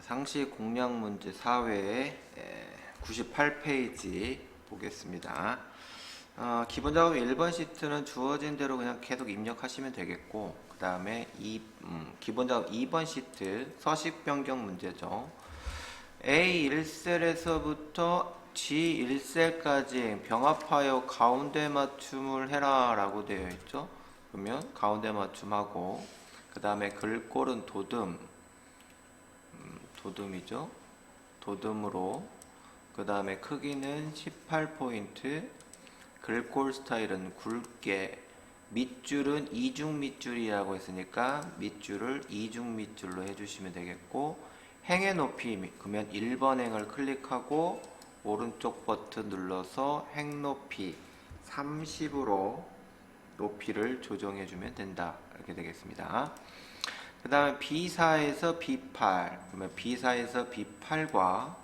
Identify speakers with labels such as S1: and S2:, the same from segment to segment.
S1: 상식 공략 문제 4회 98페이지 보겠습니다. 기본 작업 1번 시트는 주어진 대로 그냥 계속 입력하시면 되겠고, 그 다음에 기본 작업 2번 시트 서식 변경 문제죠. A1셀에서부터 G1셀까지 병합하여 가운데 맞춤을 해라 라고 되어 있죠. 그러면 가운데 맞춤하고, 그 다음에 글꼴은 도듬이죠. 도듬으로, 그 다음에 크기는 18포인트, 글꼴 스타일은 굵게, 밑줄은 이중 밑줄이라고 했으니까 밑줄을 이중 밑줄로 해주시면 되겠고, 행의 높이, 그러면 1번 행을 클릭하고 오른쪽 버튼 눌러서 행 높이 30으로 높이를 조정해주면 된다. 이렇게 되겠습니다. 그 다음에 B4에서 B8, 그러면 B4에서 B8과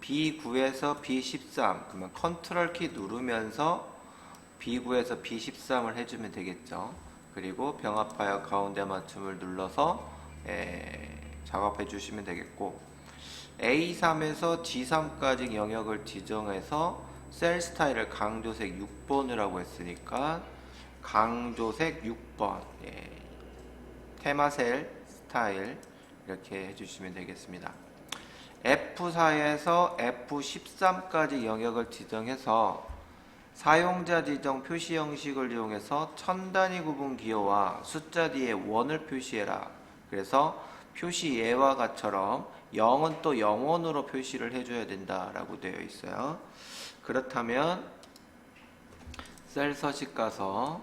S1: B9에서 B13, 그러면 컨트롤 키 누르면서 B9에서 B13을 해주면 되겠죠. 그리고 병합하여 가운데 맞춤을 눌러서 작업해 주시면 되겠고, A3에서 G3까지 영역을 지정해서 셀 스타일을 강조색 6번이라고 했으니까 강조색 6번, 테마셀 스타일 이렇게 해주시면 되겠습니다. F4에서 F13까지 영역을 지정해서 사용자 지정 표시 형식을 이용해서 천 단위 구분 기호와 숫자 뒤에 원을 표시해라. 그래서 표시 예와 같처럼 0은 또 0원으로 표시를 해줘야 된다라고 되어 있어요. 그렇다면 셀 서식 가서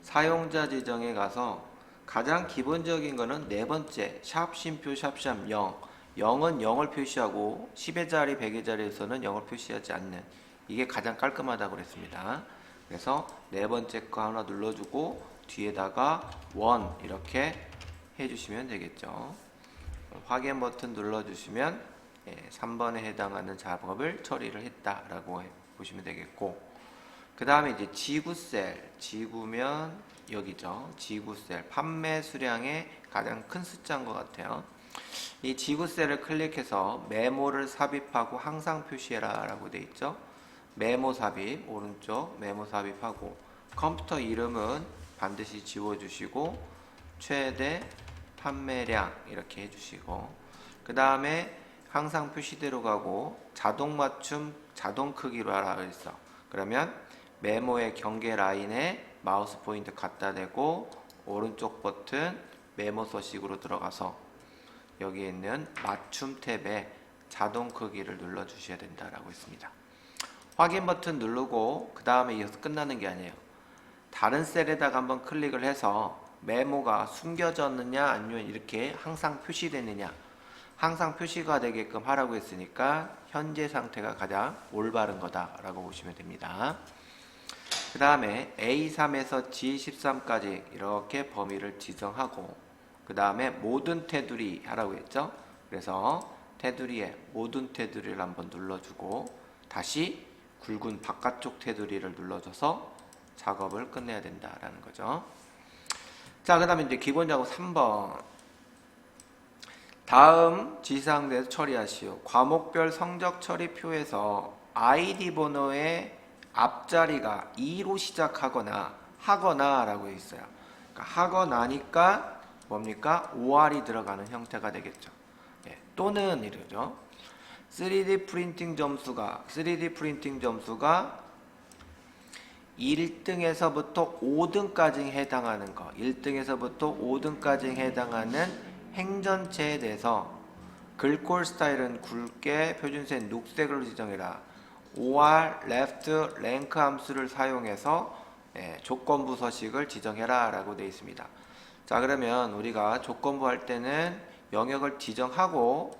S1: 사용자 지정에 가서 가장 기본적인 거는 네 번째 샵 쉼표 샵샵 0, 0은 0을 표시하고 10의 자리 100의 자리에서는 0을 표시하지 않는, 이게 가장 깔끔하다고 그랬습니다. 그래서 네 번째 거 하나 눌러주고 뒤에다가 원 이렇게 해주시면 되겠죠. 확인 버튼 눌러주시면 3번에 해당하는 작업을 처리를 했다라고 보시면 되겠고, 그 다음에 이제 지구셀, 지구면 여기죠. 지구셀, 판매 수량의 가장 큰 숫자인 것 같아요. 이 지구셀을 클릭해서 메모를 삽입하고 항상 표시해라 라고 되어 있죠. 메모 삽입, 오른쪽 메모 삽입하고, 컴퓨터 이름은 반드시 지워주시고 최대 판매량 이렇게 해주시고, 그 다음에 항상 표시대로 가고 자동 맞춤 자동 크기로 하라 그랬어. 그러면 메모의 경계 라인에 마우스 포인트 갖다 대고 오른쪽 버튼 메모 서식으로 들어가서 여기에 있는 맞춤 탭에 자동 크기를 눌러 주셔야 된다라고 했습니다. 확인 버튼 누르고 그 다음에 이어서 끝나는 게 아니에요. 다른 셀에다가 한번 클릭을 해서 메모가 숨겨졌느냐 아니면 이렇게 항상 표시되느냐, 항상 표시가 되게끔 하라고 했으니까 현재 상태가 가장 올바른 거다라고 보시면 됩니다. 그 다음에 A3에서 G13까지 이렇게 범위를 지정하고, 그 다음에 모든 테두리 하라고 했죠. 그래서 테두리에 모든 테두리를 한번 눌러주고 다시 굵은 바깥쪽 테두리를 눌러줘서 작업을 끝내야 된다라는 거죠. 자, 그 다음에 이제 기본 작업 3번. 다음 지시사항에서 처리하시오. 과목별 성적 처리표에서 아이디 번호의 앞자리가 2로 시작하거나 하거나 라고 있어요. 그러니까 하거나니까 뭡니까? OR이 들어가는 형태가 되겠죠. 또는 이러죠. 3D 프린팅 점수가 1등에서부터 5등까지 해당하는 거, 1등에서부터 5등까지 해당하는 행전체에 대해서 글꼴 스타일은 굵게, 표준색 녹색으로 지정해라. OR, left, rank 함수를 사용해서 조건부 서식을 지정해라 라고 되어 있습니다. 자, 그러면 우리가 조건부 할 때는 영역을 지정하고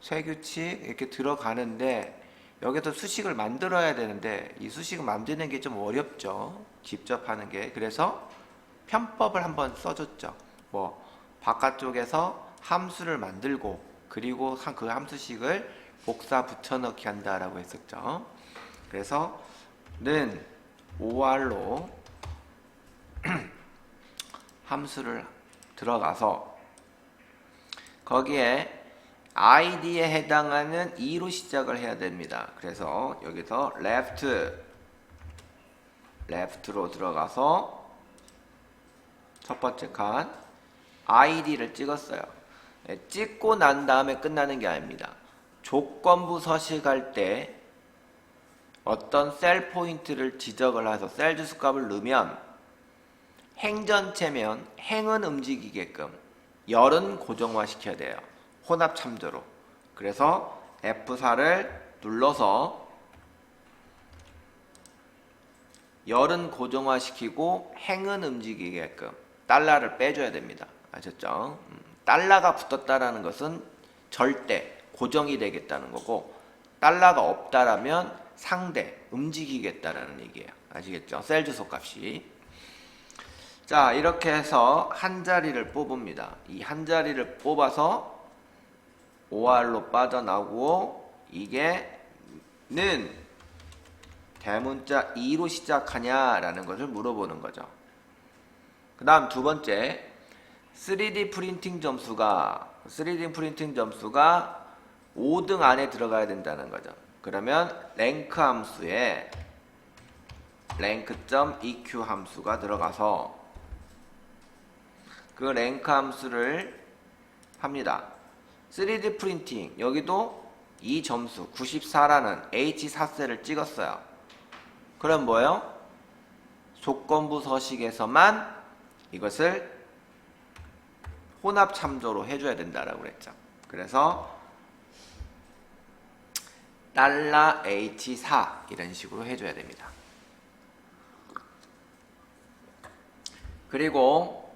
S1: 쇄규칙 이렇게 들어가는데, 여기서 수식을 만들어야 되는데 이 수식을 만드는 게 좀 어렵죠. 직접 하는 게. 그래서 편법을 한번 써줬죠. 뭐 바깥쪽에서 함수를 만들고 그리고 그 함수식을 복사 붙여넣기 한다라고 했었죠. 그래서 는 OR로 함수를 들어가서 거기에 id에 해당하는 2로 시작을 해야 됩니다. 그래서 여기서 left로 들어가서 첫 번째 칸 id를 찍었어요. 찍고 난 다음에 끝나는 게 아닙니다. 조건부 서식할 때 어떤 셀 포인트를 지적을 해서 셀 주수값을 넣으면 행전체면 행은 움직이게끔 열은 고정화 시켜야 돼요. 혼합 참조로. 그래서 F4를 눌러서 열은 고정화 시키고 행은 움직이게끔 달러를 빼줘야 됩니다. 아셨죠? 달러가 붙었다라는 것은 절대 고정이 되겠다는 거고, 달러가 없다라면 상대 움직이겠다라는 얘기예요. 아시겠죠? 셀 주소 값이. 자, 이렇게 해서 한 자리를 뽑습니다. 이 한 자리를 뽑아서 OR로 빠져나오고, 이게 는 대문자 2로 시작하냐라는 것을 물어보는 거죠. 그 다음 두 번째, 3D 프린팅 점수가 5등 안에 들어가야 된다는 거죠. 그러면 랭크 함수에 랭크.eq 함수가 들어가서 그 랭크 함수를 합니다. 3D 프린팅, 여기도 이 점수 94라는 H4셀을 찍었어요. 그럼 뭐예요? 조건부 서식에서만 이것을 혼합 참조로 해줘야 된다라고 그랬죠. 그래서 $H4 이런 식으로 해줘야 됩니다. 그리고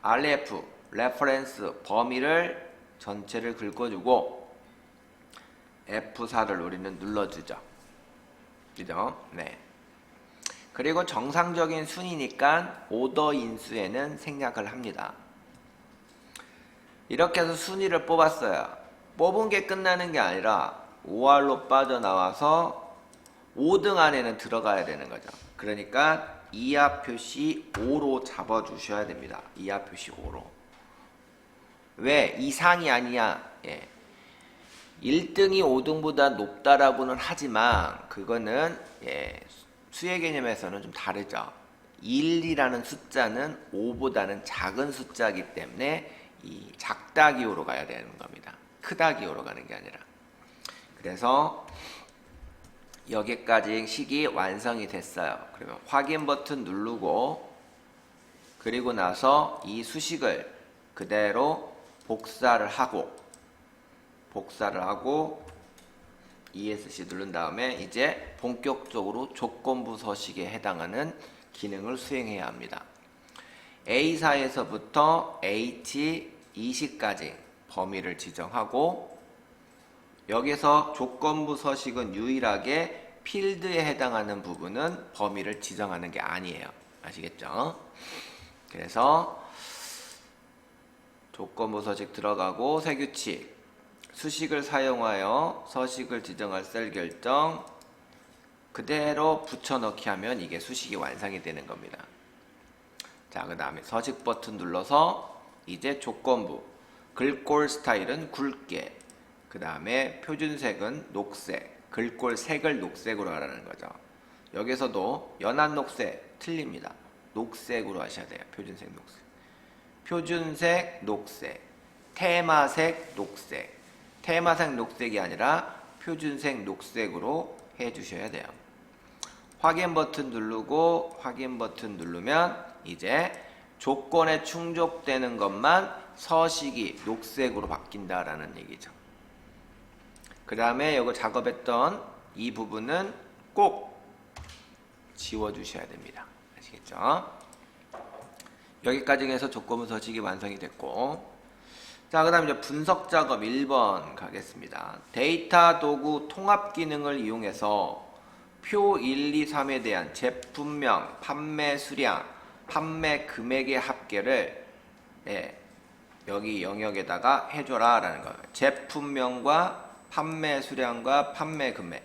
S1: RF, 레퍼런스 범위를 전체를 긁어주고 F4를 우리는 눌러주죠. 그죠? 네. 그리고 정상적인 순위니까 오더 인수에는 생략을 합니다. 이렇게 해서 순위를 뽑았어요. 뽑은 게 끝나는 게 아니라 OR로 빠져나와서 5등 안에는 들어가야 되는 거죠. 그러니까 이하 표시 5로 잡아주셔야 됩니다. 이하 표시 5로. 왜? 이상이 아니야. 예. 1등이 5등보다 높다라고는 하지만 그거는 수의 개념에서는 좀 다르죠. 1이라는 숫자는 5보다는 작은 숫자이기 때문에 이 작다 기호로 가야 되는 겁니다. 크다 기호로 가는 게 아니라. 그래서 여기까지 식이 완성이 됐어요. 그러면 확인 버튼 누르고, 그리고 나서 이 수식을 그대로 복사를 하고 ESC 누른 다음에 이제 본격적으로 조건부 서식에 해당하는 기능을 수행해야 합니다. A4에서부터 H20까지 범위를 지정하고, 여기서 조건부 서식은 유일하게 필드에 해당하는 부분은 범위를 지정하는 게 아니에요. 아시겠죠? 그래서 조건부 서식 들어가고, 세규칙 수식을 사용하여 서식을 지정할 셀 결정 그대로 붙여넣기 하면 이게 수식이 완성이 되는 겁니다. 자, 그 다음에 서식 버튼 눌러서 이제 조건부 글꼴 스타일은 굵게, 그 다음에 표준색은 녹색, 글꼴 색을 녹색으로 하라는 거죠. 여기서도 연한 녹색 틀립니다. 녹색으로 하셔야 돼요. 표준색 녹색. 표준색 녹색, 테마색 녹색. 테마색 녹색이 아니라 표준색 녹색으로 해주셔야 돼요. 확인 버튼 누르고, 확인 버튼 누르면 이제 조건에 충족되는 것만 서식이 녹색으로 바뀐다라는 얘기죠. 그 다음에 여기 작업했던 이 부분은 꼭 지워주셔야 됩니다. 아시겠죠? 여기까지 해서 조건부 서식이 완성이 됐고, 자, 그 다음 이제 분석 작업 1번 가겠습니다. 데이터 도구 통합 기능을 이용해서 표 1, 2, 3에 대한 제품명, 판매 수량, 판매 금액의 합계를 여기 영역에다가 해줘라 라는 거예요. 제품명과 판매 수량과 판매 금액.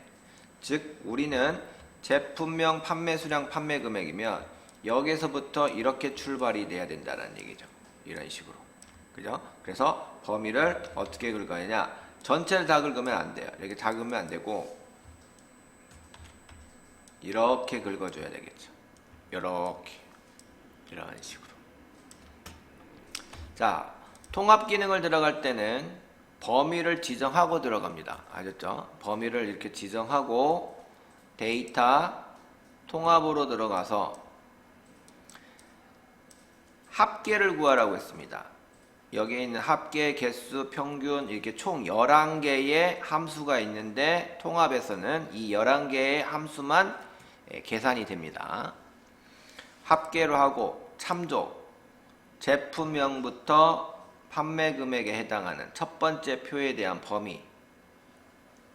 S1: 즉 우리는 제품명, 판매 수량, 판매 금액이면 여기서부터 이렇게 출발이 돼야 된다는 얘기죠. 이런 식으로. 그죠? 그래서 범위를 어떻게 긁어야 하냐? 전체를 다 긁으면 안 돼요. 이렇게 다 긁으면 안 되고 이렇게 긁어줘야 되겠죠. 이렇게 이런 식으로. 자, 통합 기능을 들어갈 때는 범위를 지정하고 들어갑니다. 아셨죠? 범위를 이렇게 지정하고 데이터 통합으로 들어가서 합계를 구하라고 했습니다. 여기에 있는 합계, 개수, 평균 이렇게 총 11개의 함수가 있는데 통합에서는 이 11개의 함수만 계산이 됩니다. 합계로 하고 참조, 제품명부터 판매 금액에 해당하는 첫 번째 표에 대한 범위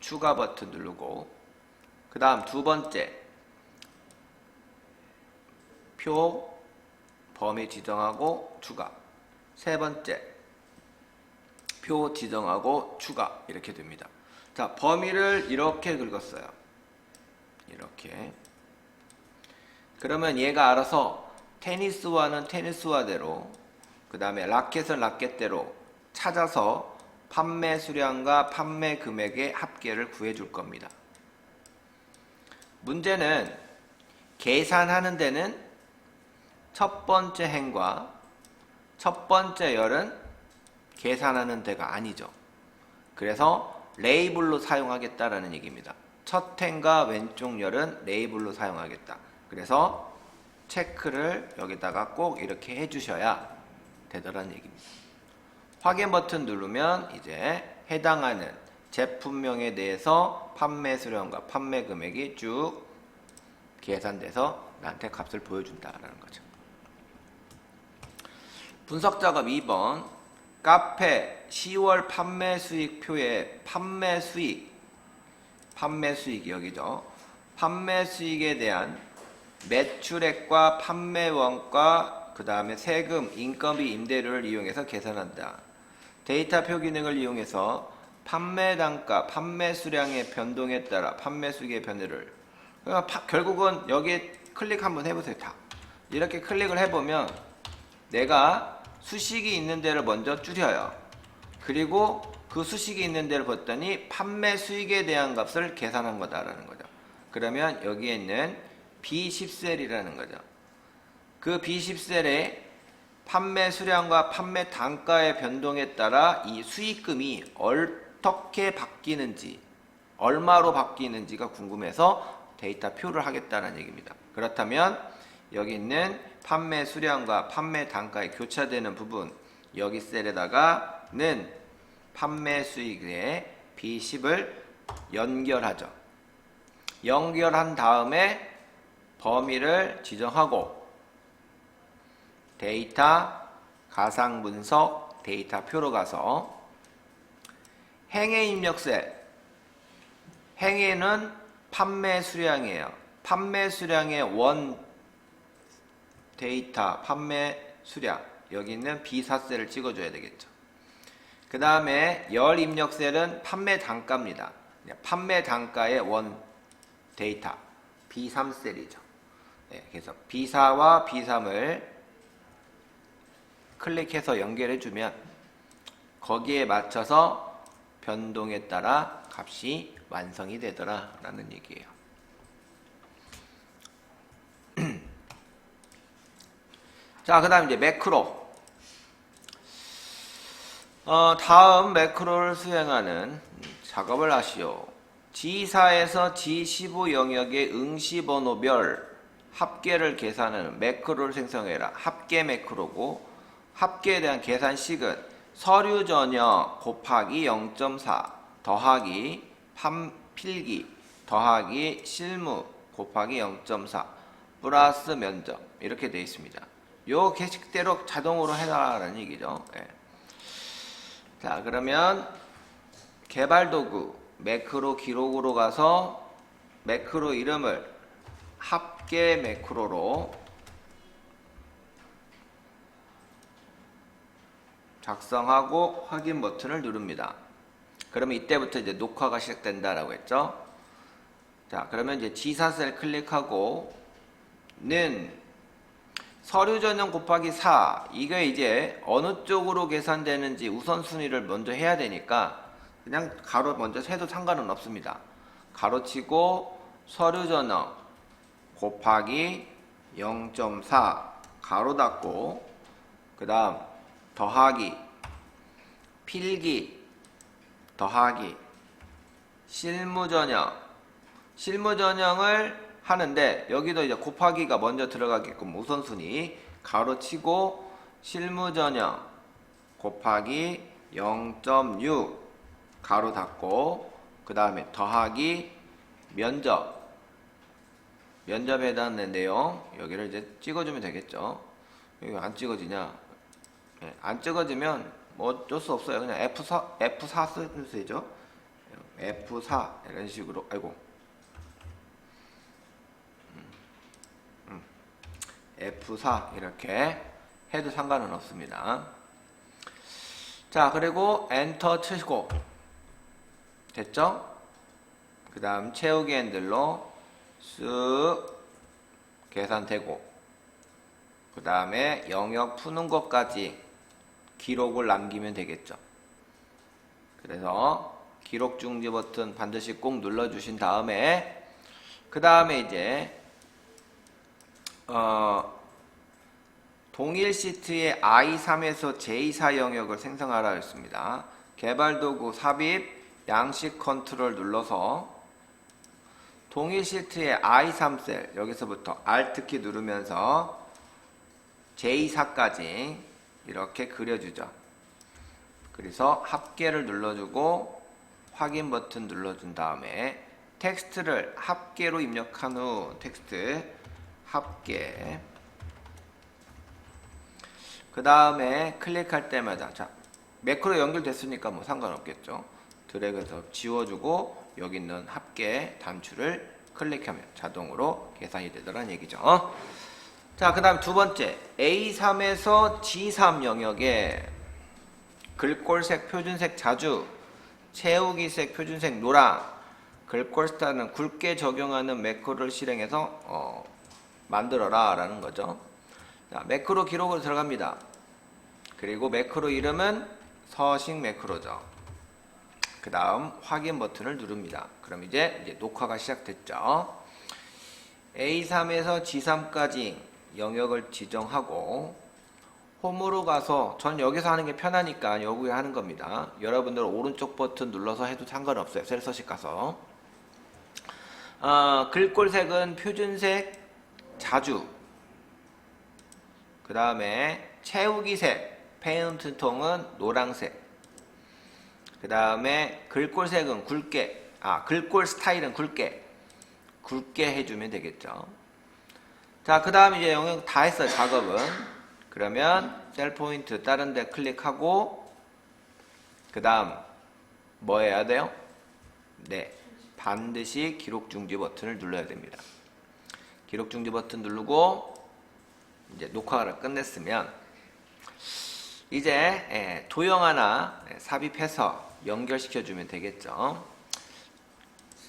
S1: 추가 버튼 누르고 그 다음 두 번째 표 범위 지정하고 추가 세 번째 표 지정하고 추가 이렇게 됩니다. 자, 범위를 이렇게 긁었어요. 이렇게. 그러면 얘가 알아서 테니스화는 테니스화대로 그 다음에 라켓은 라켓대로 찾아서 판매 수량과 판매 금액의 합계를 구해줄 겁니다. 문제는 계산하는 데는 첫 번째 행과 첫 번째 열은 계산하는 데가 아니죠. 그래서 레이블로 사용하겠다라는 얘기입니다. 첫 행과 왼쪽 열은 레이블로 사용하겠다. 그래서 체크를 여기다가 꼭 이렇게 해주셔야 되더라는 얘기입니다. 확인 버튼 누르면 이제 해당하는 제품명에 대해서 판매 수량과 판매 금액이 쭉 계산돼서 나한테 값을 보여준다라는 거죠. 분석 작업 2번. 카페 10월 판매 수익표에 판매 수익 여기죠. 판매 수익에 대한 매출액과 판매원가 그 다음에 세금, 인건비, 임대료를 이용해서 계산한다. 데이터표 기능을 이용해서 판매 단가, 판매 수량의 변동에 따라 판매 수익의 변화를 결국은 여기에 클릭 한번 해보세요. 다 이렇게 클릭을 해보면 내가 수식이 있는 데를 먼저 줄여요. 그리고 그 수식이 있는 데를 봤더니 판매 수익에 대한 값을 계산한 거다라는 거죠. 그러면 여기에 있는 B10셀이라는 거죠. 그 B10셀에 판매 수량과 판매 단가의 변동에 따라 이 수익금이 어떻게 바뀌는지, 얼마로 바뀌는지가 궁금해서 데이터표를 하겠다는 얘기입니다. 그렇다면 여기 있는 판매 수량과 판매 단가에 교차되는 부분, 여기 셀에다가는 판매 수익에 B10을 연결하죠. 연결한 다음에 범위를 지정하고 데이터 가상 분석 데이터표로 가서 행해 입력셀, 행해는 판매 수량이에요. 판매 수량의 원 데이터 판매 수량, 여기 있는 B4셀을 찍어줘야 되겠죠. 그 다음에 열 입력셀은 판매 단가입니다. 판매 단가의 원 데이터 B3셀이죠. 네, 그래서 B4와 B3을 클릭해서 연결해주면 거기에 맞춰서 변동에 따라 값이 완성이 되더라 라는 얘기예요. 자, 그 다음 이제 매크로. 다음 매크로를 수행하는 작업을 하시오. G4에서 G15 영역의 응시번호별 합계를 계산하는 매크로를 생성해라. 합계 매크로고 합계에 대한 계산식은 서류 전역 곱하기 0.4 더하기 필기 더하기 실무 곱하기 0.4 플러스 면접 이렇게 되어 있습니다. 요 계식대로 자동으로 해놔라는 얘기죠. 네. 자, 그러면 개발도구 매크로 기록으로 가서 매크로 이름을 합계 매크로로 작성하고 확인 버튼을 누릅니다. 그러면 이때부터 이제 녹화가 시작된다라고 했죠. 자, 그러면 이제 G4셀 클릭하고 는 서류 전형 곱하기 4. 이게 이제 어느 쪽으로 계산되는지 우선순위를 먼저 해야 되니까 그냥 가로 먼저 해도 상관은 없습니다. 가로치고 서류 전형 곱하기 0.4 가로 닫고 그 다음 더하기 필기 더하기 실무전형 실무전형을 하는데 여기도 이제 곱하기가 먼저 들어가게끔 우선순위 가로치고 실무전형 곱하기 0.6 가로 닫고 그 다음에 더하기 면접에 해당하는 내용 여기를 이제 찍어주면 되겠죠. 여기 안 찍어지냐? 네, 안 찍어지면 뭐 어쩔 수 없어요. 그냥 F4 쓰면 되죠. F4 이런 식으로 아이고 F4 이렇게 해도 상관은 없습니다. 자, 그리고 엔터 치고 됐죠? 그 다음 채우기 핸들로 쓱 계산되고 그 다음에 영역 푸는 것까지 기록을 남기면 되겠죠. 그래서 기록 중지 버튼 반드시 꼭 눌러주신 다음에 그 다음에 이제 동일 시트의 I3에서 J4 영역을 생성하라 했습니다. 개발도구 삽입 양식 컨트롤 눌러서 동일 시트의 I3 셀 여기서부터 Alt키 누르면서 J4까지 이렇게 그려주죠. 그래서 합계를 눌러주고 확인 버튼 눌러준 다음에 텍스트를 합계로 입력한 후 텍스트 합계 그 다음에 클릭할 때마다 자 매크로 연결됐으니까 뭐 상관없겠죠. 드래그해서 지워주고 여기 있는 합계 단추를 클릭하면 자동으로 계산이 되더란 얘기죠. 자, 그 다음 두 번째 A3에서 G3 영역에 글꼴색 표준색 자주 채우기색 표준색 노랑 글꼴 스타일은 굵게 적용하는 매크로를 실행해서 만들어라 라는 거죠. 자, 매크로 기록으로 들어갑니다. 그리고 매크로 이름은 서식 매크로죠. 그 다음 확인 버튼을 누릅니다. 그럼 이제 녹화가 시작됐죠. A3에서 G3까지 영역을 지정하고 홈으로 가서 전 여기서 하는 게 편하니까 여기에 하는 겁니다. 여러분들 오른쪽 버튼 눌러서 해도 상관없어요. 셀 서식 가서 글꼴색은 표준색 자주 그 다음에 채우기색 페인트 통은 노란색 그 다음에 글꼴색은 굵게 글꼴 스타일은 굵게 해주면 되겠죠. 자, 그 다음 이제 영역 다 했어요. 작업은 그러면 셀 포인트 다른 데 클릭하고 그 다음 뭐 해야 돼요? 네, 반드시 기록 중지 버튼을 눌러야 됩니다. 기록 중지 버튼 누르고 이제 녹화를 끝냈으면 이제 도형 하나 삽입해서 연결시켜 주면 되겠죠.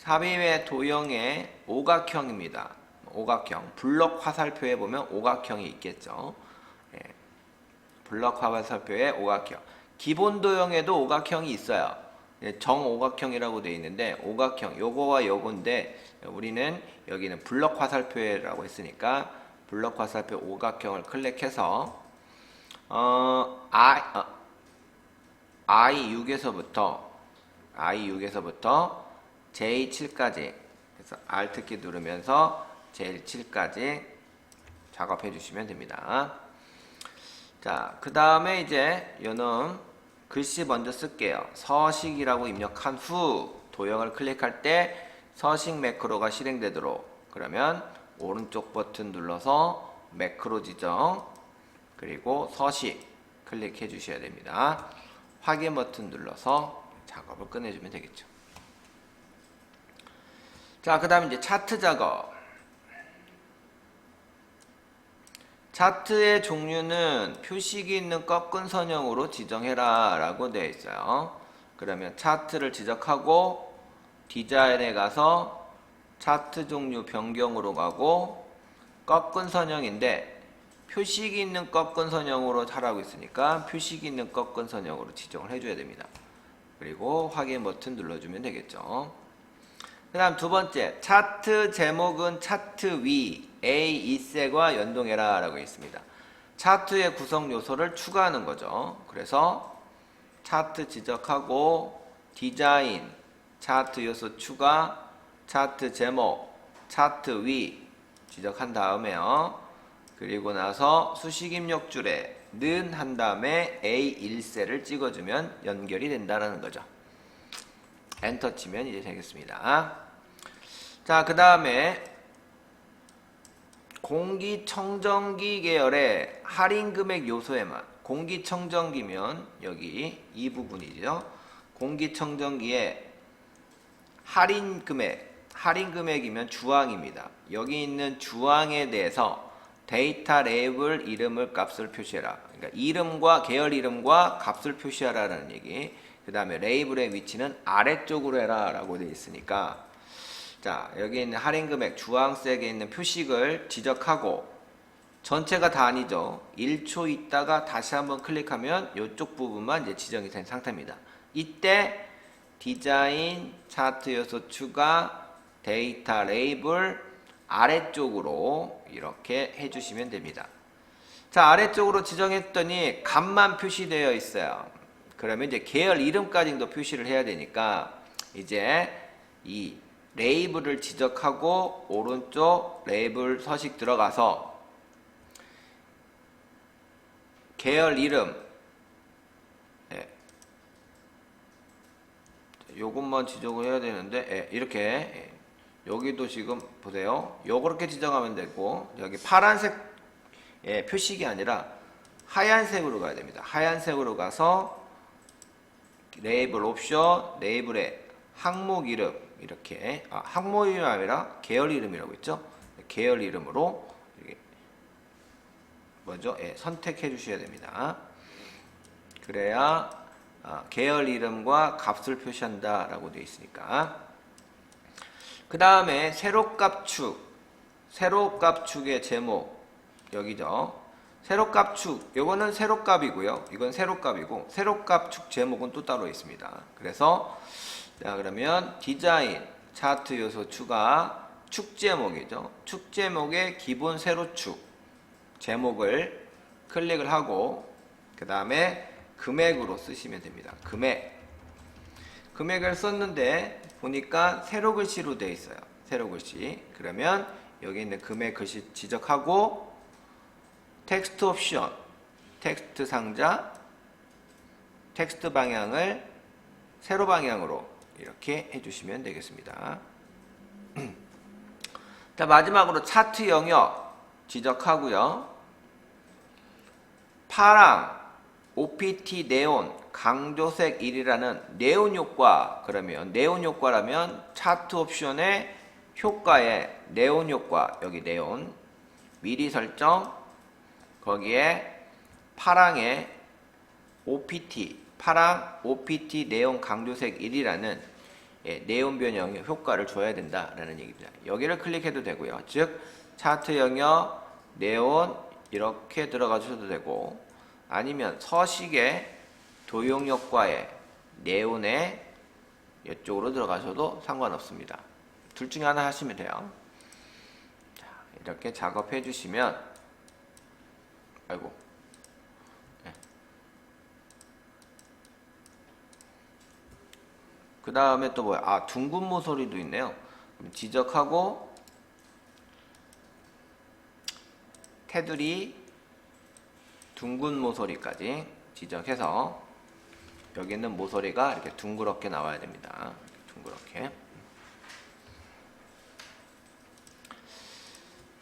S1: 삽입의 도형의 오각형입니다. 오각형 블록 화살표에 보면 오각형이 있겠죠. 블록 화살표에 오각형 기본 도형에도 오각형이 있어요. 정오각형이라고 되어 있는데 오각형 요거와 요건데 우리는 여기는 블록 화살표라고 했으니까 블록 화살표 오각형을 클릭해서 I6에서부터 J7까지 그래서 Alt키 누르면서 J7까지 작업해 주시면 됩니다. 자, 그 다음에 이제 요놈 글씨 먼저 쓸게요. 서식이라고 입력한 후 도형을 클릭할 때 서식 매크로가 실행되도록 그러면 오른쪽 버튼 눌러서 매크로 지정 그리고 서식 클릭해 주셔야 됩니다. 확인 버튼 눌러서 작업을 끝내주면 되겠죠. 자, 그 다음에 이제 차트 작업. 차트의 종류는 표식이 있는 꺾은 선형으로 지정해라 라고 되어 있어요. 그러면 차트를 지적하고 디자인에 가서 차트 종류 변경으로 가고 꺾은 선형인데 표식이 있는 꺾은 선형으로 하라고 있으니까 표식이 있는 꺾은 선형으로 지정을 해줘야 됩니다. 그리고 확인 버튼 눌러주면 되겠죠. 그 다음 두 번째, 차트 제목은 차트 위 A2셀과 연동해라 라고 있습니다. 차트의 구성 요소를 추가하는 거죠. 그래서 차트 지적하고 디자인, 차트 요소 추가, 차트 제목, 차트 위 지적한 다음에요. 그리고 나서 수식 입력줄에 는 한 다음에 A1셀을 찍어주면 연결이 된다는 거죠. 엔터 치면 이제 되겠습니다. 자, 그 다음에 공기청정기 계열의 할인 금액 요소에만, 공기청정기면 여기 이 부분이죠. 공기청정기에 할인 금액이면 주항입니다. 여기 있는 주항에 대해서 데이터 레이블 이름을 값을 표시해라. 그러니까 이름과 계열 이름과 값을 표시하라는 얘기. 그 다음에 레이블의 위치는 아래쪽으로 해라 라고 되어 있으니까, 자, 여기 있는 할인 금액 주황색에 있는 표식을 지적하고, 전체가 다 아니죠. 1초 있다가 다시 한번 클릭하면 이쪽 부분만 이제 지정이 된 상태입니다. 이때 디자인, 차트 요소 추가, 데이터 레이블 아래쪽으로 이렇게 해주시면 됩니다. 자, 아래쪽으로 지정했더니 값만 표시되어 있어요. 그러면 이제 계열 이름까지도 표시를 해야 되니까 이제 이 레이블을 지적하고 오른쪽 레이블 서식 들어가서 계열 이름, 요것만 지정을 해야 되는데, 이렇게 여기도 지금 보세요. 요렇게 지정하면 되고, 여기 파란색 표식이 아니라 하얀색으로 가야 됩니다. 하얀색으로 가서 레이블 옵션, 레이블의 항목 이름, 이렇게, 항목 이름이 아니라 계열 이름이라고 했죠. 계열 이름으로 이렇게 선택해 주셔야 됩니다. 그래야 계열 이름과 값을 표시한다 라고 되어 있으니까. 그 다음에 세로값축, 세로값축의 제목 여기죠. 세로값축, 요거는 세로값이고요. 이건 세로값이고, 세로값축 제목은 또 따로 있습니다. 그래서 자, 그러면 디자인, 차트 요소 추가, 축 제목이죠. 축 제목의 기본 세로축 제목을 클릭을 하고, 그 다음에 금액으로 쓰시면 됩니다. 금액을 썼는데 보니까 세로 글씨로 되어 있어요. 세로 글씨. 그러면 여기 있는 금액 글씨 지적하고, 텍스트 옵션, 텍스트 상자, 텍스트 방향을 세로 방향으로 이렇게 해주시면 되겠습니다. 자, 마지막으로 차트 영역 지적하고요. 파랑, OPT 네온, 강조색 1이라는 네온 효과, 그러면 네온 효과라면 차트 옵션의 효과에 네온 효과, 여기 네온, 미리 설정, 거기에 파랑의 OPT, 파랑 OPT 네온 강조색 1이라는 네온 변형 효과를 줘야 된다라는 얘기입니다. 여기를 클릭해도 되고요. 즉 차트 영역 네온 이렇게 들어가 주셔도 되고, 아니면 서식의 도용 효과에 네온에 이쪽으로 들어가셔도 상관없습니다. 둘 중에 하나 하시면 돼요. 자, 이렇게 작업해 주시면, 아이고, 그 다음에 또 뭐야? 둥근 모서리도 있네요. 지적하고, 테두리 둥근 모서리까지 지적해서 여기 있는 모서리가 이렇게 둥그렇게 나와야 됩니다. 둥그렇게.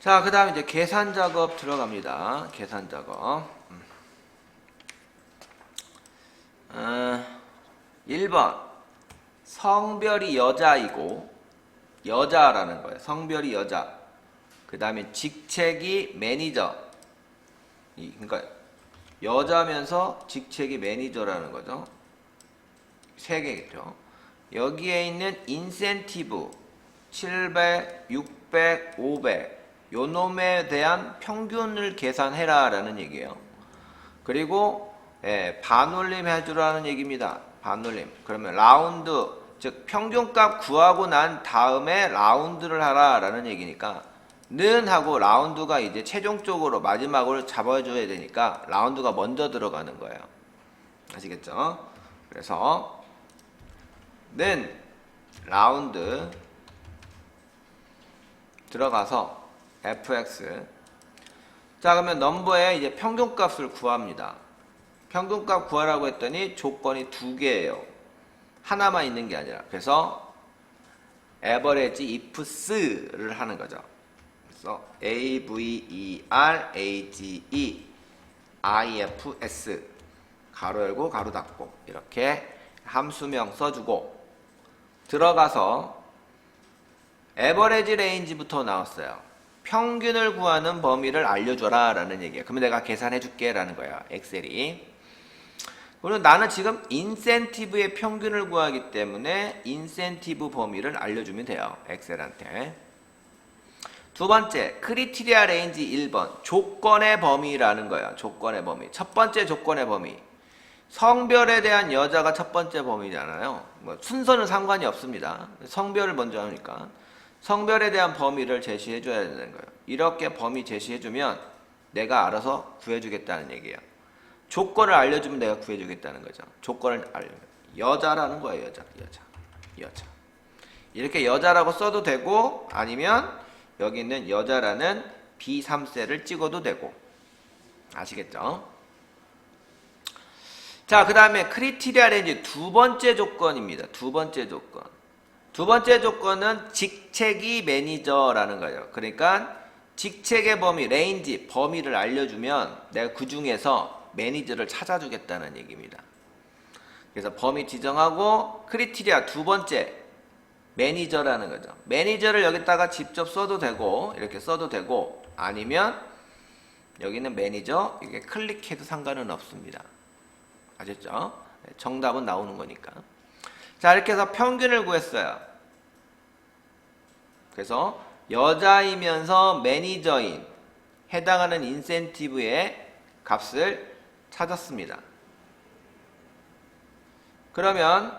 S1: 자, 그 다음에 이제 계산 작업 들어갑니다. 계산 작업. 1번. 성별이 여자이고, 여자라는 거예요. 성별이 여자. 그 다음에 직책이 매니저. 그러니까 여자면서 직책이 매니저라는 거죠. 3개겠죠. 여기에 있는 인센티브 700, 600, 500 요 놈에 대한 평균을 계산해라 라는 얘기예요. 그리고 반올림 해주라는 얘기입니다. 반올림. 그러면 라운드, 즉 평균값 구하고 난 다음에 라운드를 하라 라는 얘기니까 는 하고 라운드가 이제 최종적으로 마지막으로 잡아줘야 되니까 라운드가 먼저 들어가는 거예요. 아시겠죠? 그래서 는 라운드 들어가서 fx. 자, 그러면 넘버에 이제 평균값을 구합니다. 평균값 구하라고 했더니 조건이 두 개예요. 하나만 있는 게 아니라. 그래서 average ifs를 하는 거죠. 그래서 average ifs 가로 열고 가로 닫고 이렇게 함수명 써주고 들어가서 에버리지 레인지부터 나왔어요. 평균을 구하는 범위를 알려줘라 라는 얘기예요. 그러면 내가 계산해 줄게 라는 거야, 엑셀이. 그리고 나는 지금 인센티브의 평균을 구하기 때문에 인센티브 범위를 알려주면 돼요, 엑셀한테. 두 번째, 크리티리아 레인지 1번 조건의 범위라는 거예요. 조건의 범위. 첫 번째 조건의 범위, 성별에 대한 여자가 첫 번째 범위잖아요. 뭐 순서는 상관이 없습니다. 성별을 먼저 하니까 성별에 대한 범위를 제시해 줘야 되는 거예요. 이렇게 범위 제시해 주면 내가 알아서 구해 주겠다는 얘기예요. 조건을 알려주면 내가 구해 주겠다는 거죠. 조건을 알려면 여자라는 거예요. 여자. 이렇게 여자라고 써도 되고 아니면 여기 있는 여자라는 B3셀을 찍어도 되고. 아시겠죠? 자, 그 다음에 크리티리아 레인지 두 번째 조건입니다. 두 번째 조건. 두 번째 조건은 직책이 매니저라는 거예요. 그러니까 직책의 범위, 레인지, 범위를 알려주면 내가 그 중에서 매니저를 찾아주겠다는 얘기입니다. 그래서 범위 지정하고 크리티리아 두 번째 매니저라는 거죠. 매니저를 여기다가 직접 써도 되고 이렇게 써도 되고 아니면 여기는 매니저 이게 클릭해도 상관은 없습니다. 아셨죠? 정답은 나오는 거니까. 자, 이렇게 해서 평균을 구했어요. 그래서 여자이면서 매니저인 해당하는 인센티브의 값을 찾았습니다. 그러면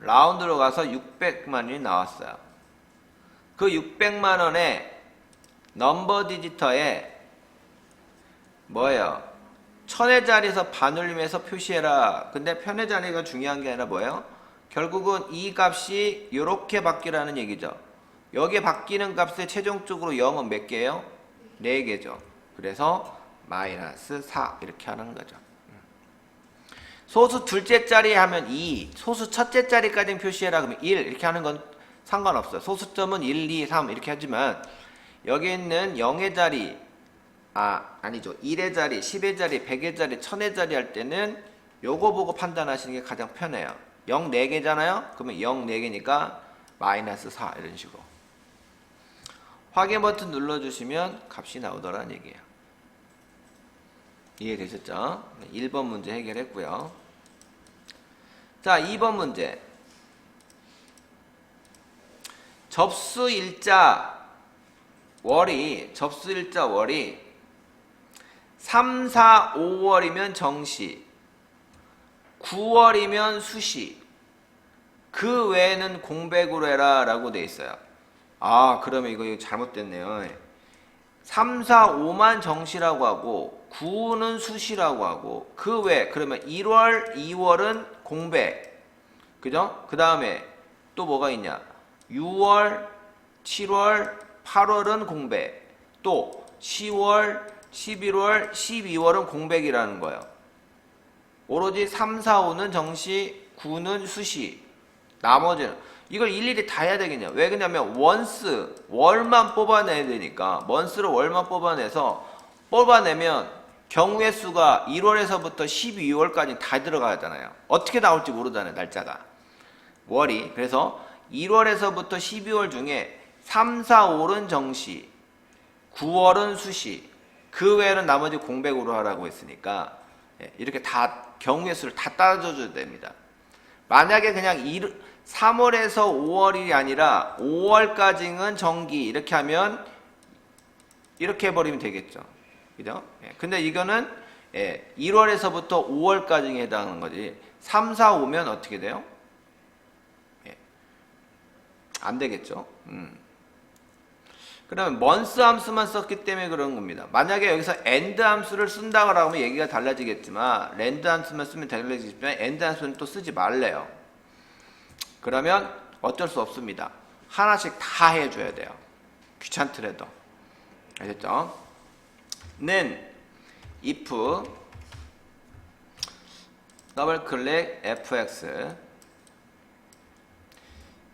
S1: 라운드로 가서 600만 원이 나왔어요. 그 600만 원에 넘버 디지터에 뭐예요? 천의 자리에서 반올림해서 표시해라. 근데 편의 자리가 중요한 게 아니라 뭐예요? 결국은 이 값이 이렇게 바뀌라는 얘기죠. 여기에 바뀌는 값의 최종적으로 0은 몇 개예요? 4개죠. 그래서 마이너스 4 이렇게 하는 거죠. 소수 둘째 자리 하면 2, 소수 첫째 자리까지 표시해라 그러면 1 이렇게 하는 건 상관없어요. 소수점은 1, 2, 3 이렇게 하지만 여기 있는 0의 자리 아니죠. 1의 자리, 10의 자리, 100의 자리, 1000의 자리 할 때는 요거 보고 판단하시는 게 가장 편해요. 0 4개잖아요. 그러면 0 4개니까 마이너스 4 이런 식으로. 확인 버튼 눌러주시면 값이 나오더라는 얘기예요. 이해되셨죠? 1번 문제 해결했고요. 자, 2번 문제. 접수일자 월이 3, 4, 5월이면 정시, 9월이면 수시, 그 외에는 공백으로 해라 라고 돼 있어요. 아, 그러면 이거 잘못됐네요. 3, 4, 5만 정시라고 하고 9는 수시라고 하고 그 외, 그러면 1월, 2월은 공백. 그죠? 그 다음에 또 뭐가 있냐? 6월, 7월, 8월은 공백. 또 10월, 11월, 12월은 공백이라는 거예요. 오로지 3, 4, 5는 정시, 9는 수시. 나머지는 이걸 일일이 다 해야 되겠냐? 왜 그러냐면 원스, 월만 뽑아내야 되니까 먼스로 월만 뽑아내면 경우의 수가 1월에서부터 12월까지 다 들어가잖아요. 어떻게 나올지 모르잖아요, 날짜가. 월이. 그래서 1월에서부터 12월 중에 3, 4, 5는 정시, 9월은 수시, 그 외에는 나머지 공백으로 하라고 했으니까 이렇게 다 경우의 수를 다 따져줘야 됩니다. 만약에 그냥 3월에서 5월이 아니라 5월까지는 정기 이렇게 하면 이렇게 해버리면 되겠죠. 그죠? 예. 근데 이거는 1월에서부터 5월까지 해당하는 거지. 3, 4, 5면 어떻게 돼요? 예. 안 되겠죠. 그러면 month 함수만 썼기 때문에 그런 겁니다. 만약에 여기서 end 함수를 쓴다고 하면 얘기가 달라지겠지만 rand 함수만 쓰면 달라지겠지만 end 함수는 또 쓰지 말래요. 그러면 어쩔 수 없습니다. 하나씩 다 해줘야 돼요. 귀찮더라도. 아셨죠? 는 if 더블 클릭 fx.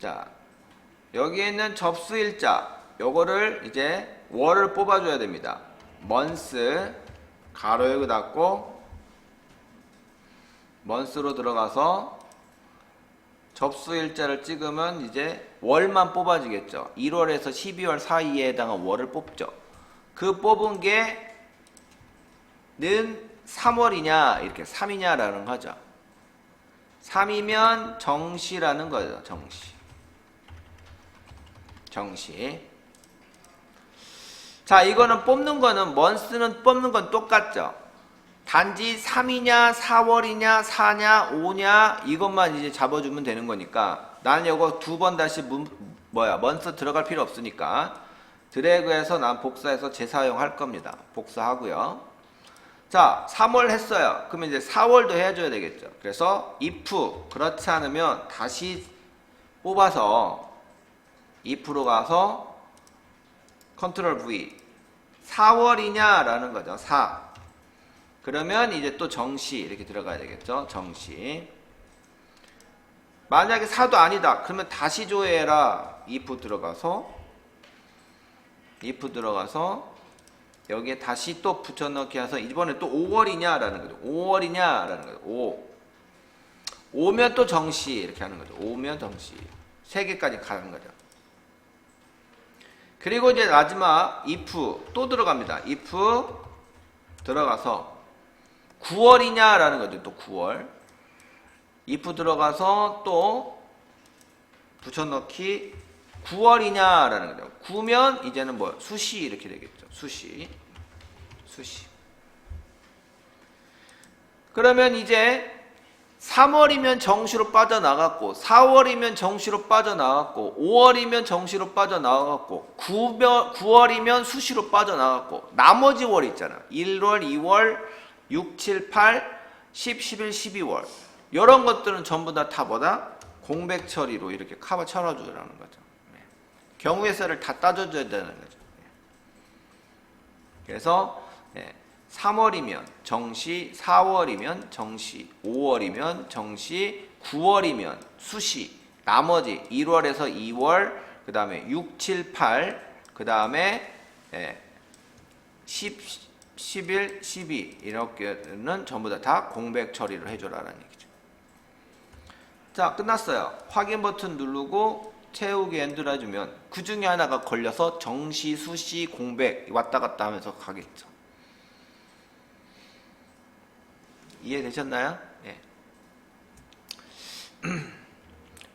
S1: 자, 여기에 있는 접수일자 요거를 이제 월을 뽑아줘야 됩니다. month 가로 열고 닫고 month로 들어가서 접수일자를 찍으면 이제 월만 뽑아지겠죠. 1월에서 12월 사이에 해당한 월을 뽑죠. 그 뽑은 게 는 3월이냐 이렇게 3이냐라는 거죠. 3이면 정시라는 거죠. 정시. 자, 이거는 뽑는 거는 month는 뽑는 건 똑같죠. 단지 3이냐 4월이냐 4냐 5냐 이것만 이제 잡아주면 되는 거니까 나는 이거 두 번 다시 month 들어갈 필요 없으니까 드래그해서 난 복사해서 재사용할 겁니다. 복사하고요. 자, 3월 했어요. 그러면 이제 4월도 해줘야 되겠죠. 그래서 if 그렇지 않으면 다시 뽑아서 if로 가서 컨트롤 V 4월이냐 라는 거죠. 4. 그러면 이제 또 정시 이렇게 들어가야 되겠죠. 정시. 만약에 4도 아니다. 그러면 다시 조회해라. if 들어가서 여기에 다시 또 붙여넣기 해서 이번에 또 5월이냐라는 거죠. 5월이냐라는 거죠. 5면 또 정시 이렇게 하는 거죠. 5면 정시. 3개까지 가는 거죠. 그리고 이제 마지막 if 또 들어갑니다. if 들어가서 9월이냐라는 거죠. 또 9월. if 들어가서 또 붙여넣기 9월이냐라는 거죠. 9면 이제는 뭐 수시 이렇게 되겠죠. 수시. 그러면 이제 3월이면 정시로 빠져나갔고 4월이면 정시로 빠져나갔고 5월이면 정시로 빠져나갔고 9월이면 수시로 빠져나갔고 나머지 월 있잖아. 1월, 2월, 6, 7, 8, 10, 11, 12월 이런 것들은 전부 다 뭐다? 공백 처리로 이렇게 커버 쳐주라는 거죠. 경우의 수를 다 따져줘야 되는 거죠. 그래서 3월이면 정시, 4월이면 정시, 5월이면 정시, 9월이면 수시, 나머지 1월에서 2월, 그 다음에 6, 7, 8, 그 다음에 10, 11, 12 이렇게는 전부 다 공백 처리를 해줘라는 얘기죠. 자, 끝났어요. 확인 버튼 누르고 채우기 엔드를 해주면 그 중에 하나가 걸려서 정시, 수시, 공백 왔다 갔다 하면서 가겠죠. 이해되셨나요? 예.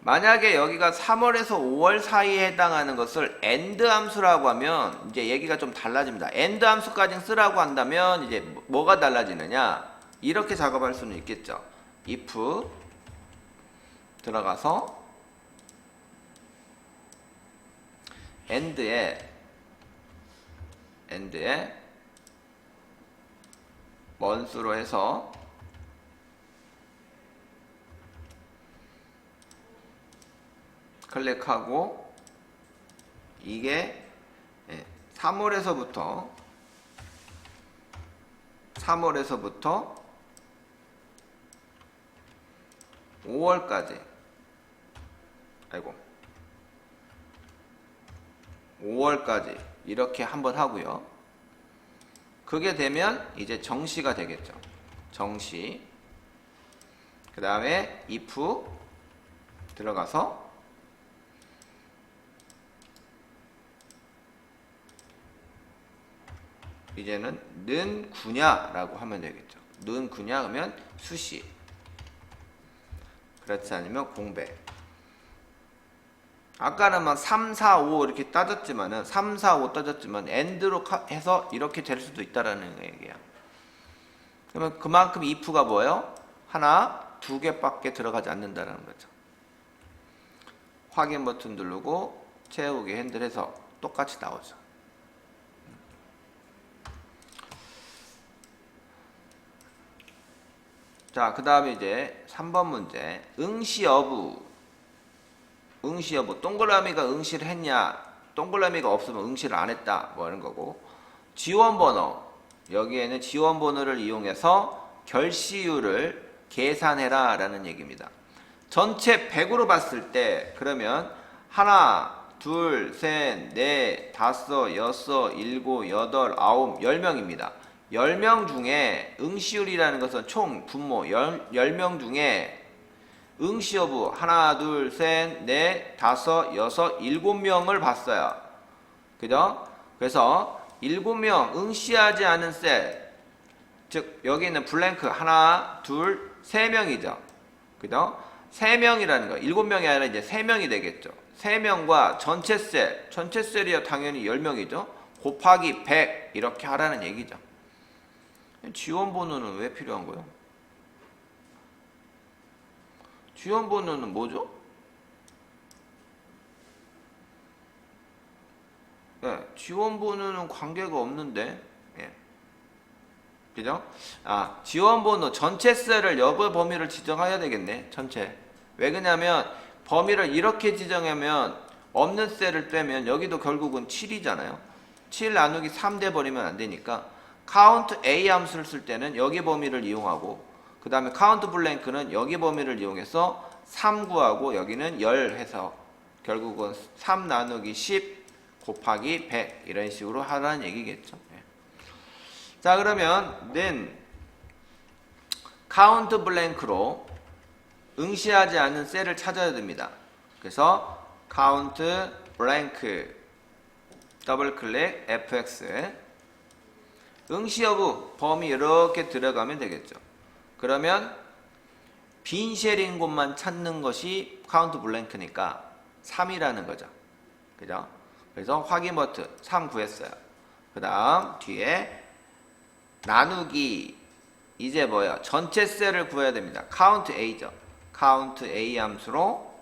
S1: 만약에 여기가 3월에서 5월 사이에 해당하는 것을 end 함수라고 하면 이제 얘기가 좀 달라집니다. end 함수까지 쓰라고 한다면 이제 뭐가 달라지느냐? 이렇게 작업할 수는 있겠죠. if 들어가서 end에 month로 해서 클릭하고 이게 3월에서부터 5월까지 5월까지 이렇게 한번 하고요. 그게 되면 이제 정시가 되겠죠. 정시. 그 다음에 if 들어가서 이제는 는 9냐라고 하면 되겠죠. 는 9냐 하면 수시. 그렇지 않으면 공배. 아까는 막 3, 4, 5 이렇게 따졌지만은 3, 4, 5 따졌지만 AND로 해서 이렇게 될 수도 있다라는 얘기야. 그러면 그만큼 if가 뭐예요? 하나, 두 개밖에 들어가지 않는다라는 거죠. 확인 버튼 누르고 채우기 핸들해서 똑같이 나오죠. 자, 그 다음에 이제 3번 문제. 응시 여부. 응시 여부. 동그라미가 응시를 했냐? 동그라미가 없으면 응시를 안 했다. 뭐 이런 거고. 지원번호. 여기에는 지원번호를 이용해서 결시율을 계산해라 라는 얘기입니다. 전체 100으로 봤을 때 그러면 하나, 둘, 셋, 넷, 다섯, 여섯, 일곱, 여덟, 아홉, 10명입니다. 10명 중에 응시율이라는 것은 총 분모 10명 중에 응시 여부 하나, 둘, 셋, 넷, 다섯, 여섯, 7명을 봤어요. 그죠? 그래서 7명 응시하지 않은 셀, 즉 여기 있는 블랭크 하나, 둘, 3명이죠. 그죠? 3명이라는 거. 7명이 아니라 이제 3명이 되겠죠. 3명과 전체 셀, 전체 셀이야 당연히 10명이죠. 곱하기 100 이렇게 하라는 얘기죠. 지원번호는 왜 필요한 거예요? 지원번호는 뭐죠? 네, 지원번호는 관계가 없는데, 예. 그죠? 아, 지원번호 전체 셀을 여부 범위를 지정해야 되겠네. 전체. 왜 그러냐면 범위를 이렇게 지정하면 없는 셀을 빼면 여기도 결국은 7이잖아요. 7 나누기 3 돼버리면 안 되니까 count A 함수를 쓸 때는 여기 범위를 이용하고 그 다음에 count 블랭크는 여기 범위를 이용해서 3 구하고 여기는 10 해서 결국은 3 나누기 10 곱하기 100 이런 식으로 하라는 얘기겠죠. 네. 자, 그러면 then count 블랭크로 응시하지 않은 셀을 찾아야 됩니다. 그래서 count blank 더블 클릭 fx 응시 여부 범위 이렇게 들어가면 되겠죠. 그러면 빈 셀인 곳만 찾는 것이 count blank니까 3이라는 거죠. 그죠? 그래서 확인 버튼 3 구했어요. 그 다음 뒤에 나누기 이제 뭐야? 전체 셀을 구해야 됩니다. count a죠. count a 함수로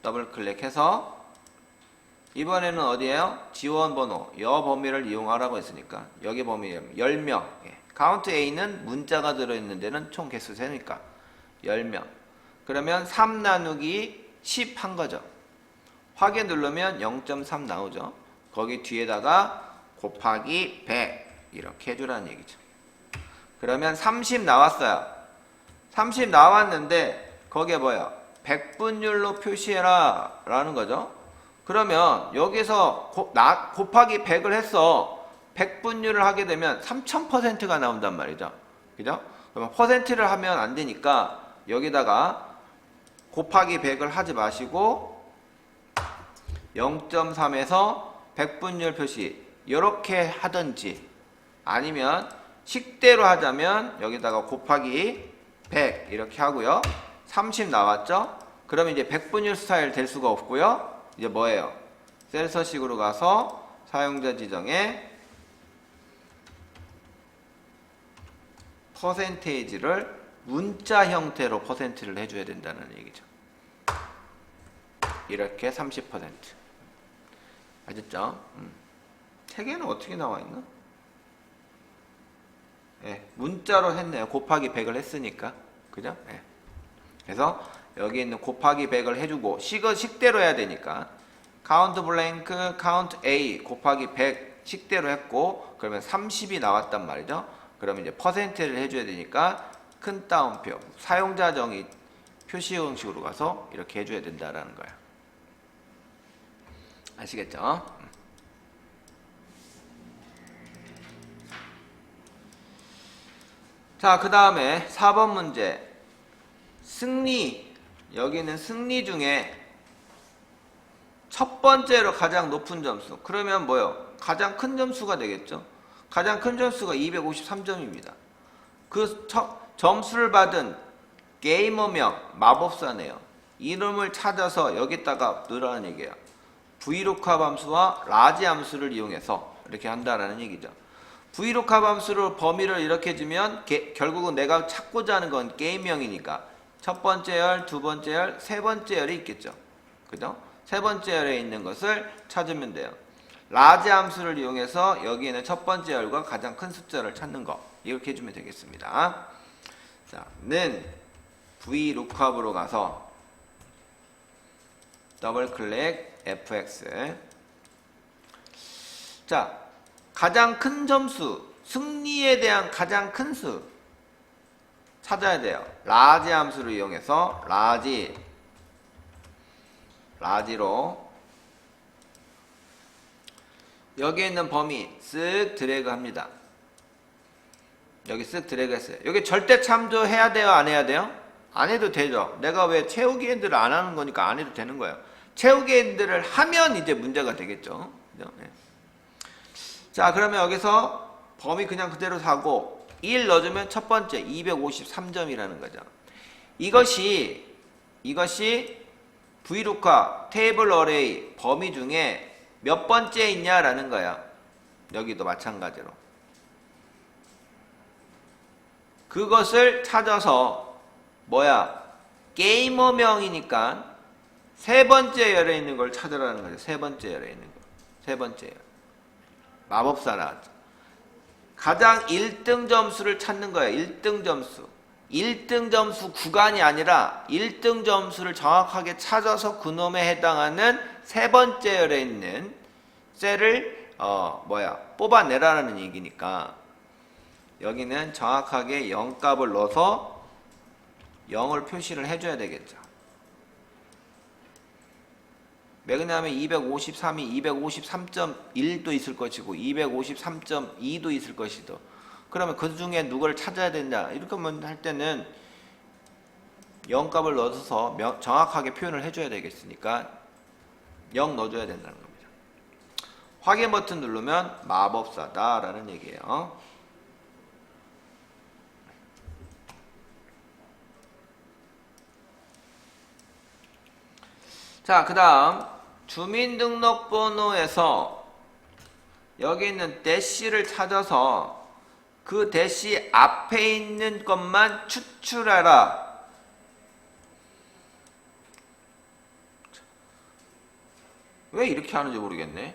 S1: 더블 클릭해서 이번에는 어디에요? 지원번호 여 범위를 이용하라고 했으니까 여기 범위 10명. 예. count a는 문자가 들어있는 데는 총 개수 세니까 10명. 그러면 3 나누기 10 한 거죠. 확인 누르면 0.3 나오죠. 거기 뒤에다가 곱하기 100 이렇게 해주라는 얘기죠. 그러면 30 나왔어요. 30 나왔는데 거기에 뭐야? 100분율로 표시해라 라는 거죠. 그러면 여기서 곱하기 100을 해서 100분율을 하게 되면 3000%가 나온단 말이죠. 그죠? 그러면 퍼센트를 하면 안 되니까 여기다가 곱하기 100을 하지 마시고 0.3에서 100분율 표시 이렇게 하든지 아니면 식대로 하자면 여기다가 곱하기 100 이렇게 하고요. 30 나왔죠? 그러면 이제 100분율 스타일 될 수가 없고요. 이제 뭐예요? 셀서식으로 가서 사용자 지정에 퍼센테이지를 문자 형태로 퍼센트를 해줘야 된다는 얘기죠. 이렇게 30%. 아셨죠? 책에는 어떻게 나와 있나? 예, 문자로 했네요. 곱하기 100을 했으니까. 그죠? 예. 그래서 여기 있는 곱하기 100을 해주고 식대로 해야 되니까 count blank count a 곱하기 100 식대로 했고 그러면 30이 나왔단 말이죠. 그러면 이제 퍼센트를 해줘야 되니까 큰 따옴표 사용자 정의 표시 형식으로 가서 이렇게 해줘야 된다라는 거야. 아시겠죠? 자, 그 다음에 4번 문제. 승리. 여기는 승리 중에 첫 번째로 가장 높은 점수. 그러면 뭐요? 가장 큰 점수가 되겠죠? 가장 큰 점수가 253점입니다. 그 점수를 받은 게이머명, 마법사네요. 이름을 찾아서 여기다가 넣으라는 얘기예요. VLOOKUP 함수와 라지 함수를 이용해서 이렇게 한다라는 얘기죠. VLOOKUP 함수로 범위를 이렇게 주면 결국은 내가 찾고자 하는 건 게임명이니까 첫 번째 열, 두 번째 열, 세 번째 열이 있겠죠. 그죠? 세 번째 열에 있는 것을 찾으면 돼요. 라지 함수를 이용해서 여기에는 첫 번째 열과 가장 큰 숫자를 찾는 거. 이렇게 해주면 되겠습니다. 자, 는 VLOOKUP으로 가서 더블 클릭 fx. 자, 가장 큰 점수, 승리에 대한 가장 큰 수 찾아야 돼요. 라지 함수를 이용해서 라지로 여기에 있는 범위 쓱 드래그 합니다. 여기 쓱 드래그 했어요. 여기 절대 참조해야 돼요? 안 해야 돼요? 안 해도 되죠. 내가 왜 채우기 엔드를 안 하는 거니까 안 해도 되는 거예요. 채우기 엔드를 하면 이제 문제가 되겠죠. 그죠? 네. 자, 그러면 여기서 범위 그냥 그대로 사고 1 넣어주면 첫 번째 253점이라는 거죠. 이것이 VLOOKUP 테이블 어레이 범위 중에 몇 번째 있냐라는 거야. 여기도 마찬가지로. 그것을 찾아서 게이머명이니까 세 번째 열에 있는 걸 찾으라는 거죠. 세 번째 열에 있는 거. 세 번째 열. 마법사라. 가장 1등 점수를 찾는 거예요. 1등 점수. 1등 점수 구간이 아니라 1등 점수를 정확하게 찾아서 그놈에 해당하는 세 번째 열에 있는 셀을 뽑아내라는 얘기니까 여기는 정확하게 0값을 넣어서 0을 표시를 해줘야 되겠죠. 왜 그러냐면 253이 253.1도 있을 것이고 253.2도 있을 것이고 그러면 그 중에 누구를 찾아야 된다 이렇게 할 때는 0값을 넣어서 정확하게 표현을 해줘야 되겠으니까 0 넣어줘야 된다는 겁니다. 확인 버튼 누르면 마법사다 라는 얘기예요. 자, 그 다음 주민등록번호에서 여기 있는 대시를 찾아서 그 대시 앞에 있는 것만 추출하라. 왜 이렇게 하는지 모르겠네.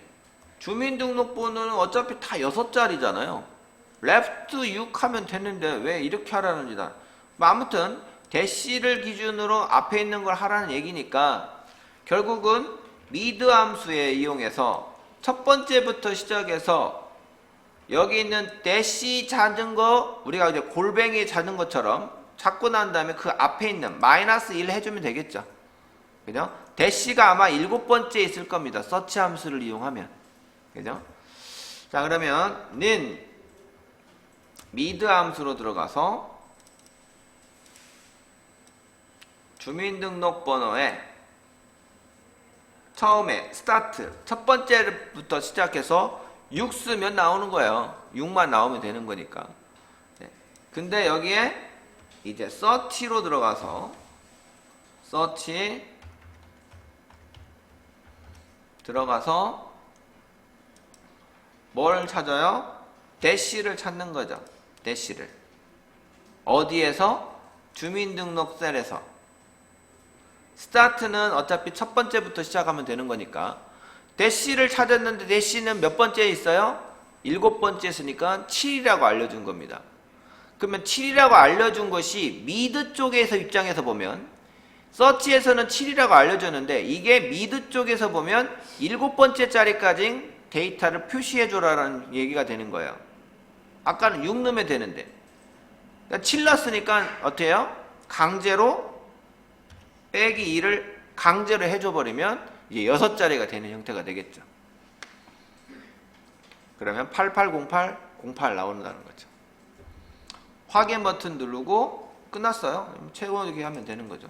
S1: 주민등록번호는 어차피 다 6자리잖아요. left 6 하면 되는데 왜 이렇게 하라는지 아무튼 대시를 기준으로 앞에 있는 걸 하라는 얘기니까 결국은 미드 함수에 이용해서 첫 번째부터 시작해서 여기 있는 대시 찾은 거 우리가 이제 골뱅이 찾은 것처럼 찾고 난 다음에 그 앞에 있는 마이너스 1 해주면 되겠죠. 그죠? 대시가 아마 7번째 있을 겁니다. 서치 함수를 이용하면. 그죠? 자, 그러면 는 미드 함수로 들어가서 주민등록번호에 처음에 스타트 첫 번째부터 시작해서 6 쓰면 나오는 거예요. 6만 나오면 되는 거니까. 네. 근데 여기에 이제 서치로 들어가서 서치 들어가서 뭘 찾아요? 대시를 찾는 거죠. 대시를 어디에서? 주민등록 셀에서. 스타트는 어차피 첫 번째부터 시작하면 되는 거니까 대시를 찾았는데 대시는 몇 번째에 있어요? 7번째에 있으니까 7이라고 알려준 겁니다. 그러면 7이라고 알려준 것이 미드 쪽에서 입장에서 보면 서치에서는 7이라고 알려줬는데 이게 미드 쪽에서 보면 7번째 자리까지 데이터를 표시해줘라는 얘기가 되는 거예요. 아까는 6 넣으면 되는데 그러니까 7 넣었으니까 어때요? 강제로 빼기 2를 강제로 해줘버리면 이제 6자리가 되는 형태가 되겠죠. 그러면 880808 나온다는 거죠. 확인 버튼 누르고 끝났어요. 채우기 하면 되는 거죠.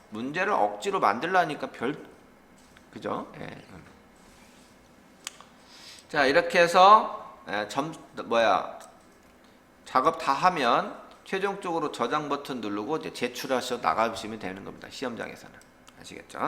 S1: 문제를 억지로 만들라니까 그죠? 예. 자, 이렇게 해서 작업 다 하면 최종적으로 저장 버튼 누르고 이제 제출하셔 나가시면 되는 겁니다. 시험장에서는. 아시겠죠?